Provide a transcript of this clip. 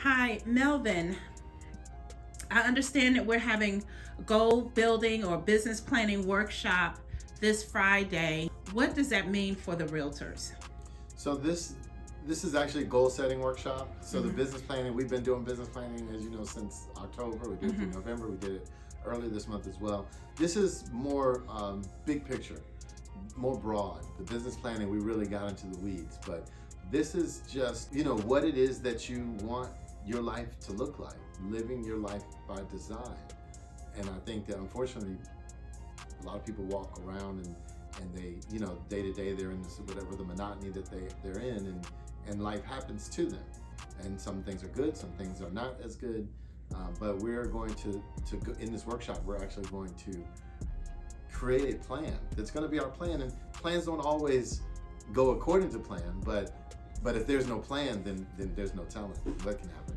Hi, Melvin. I understand that we're having a goal building or business planning workshop this Friday. What does that mean for the realtors? So this is actually a goal setting workshop. So the business planning, we've been doing business planning, as you know, since October. We did it through November. We did it earlier this month as well. This is more big picture, more broad. The business planning, we really got into the weeds, but this is just, what it is that you want your life to look like, living your life by design. And I think that unfortunately, a lot of people walk around and they, day to day, they're in this, whatever the monotony that they're in, and life happens to them. And some things are good, some things are not as good. But we're going to go, in this workshop, we're actually going to create a plan. That's going to be our plan. And plans don't always go according to plan, but if there's no plan, then there's no telling what can happen.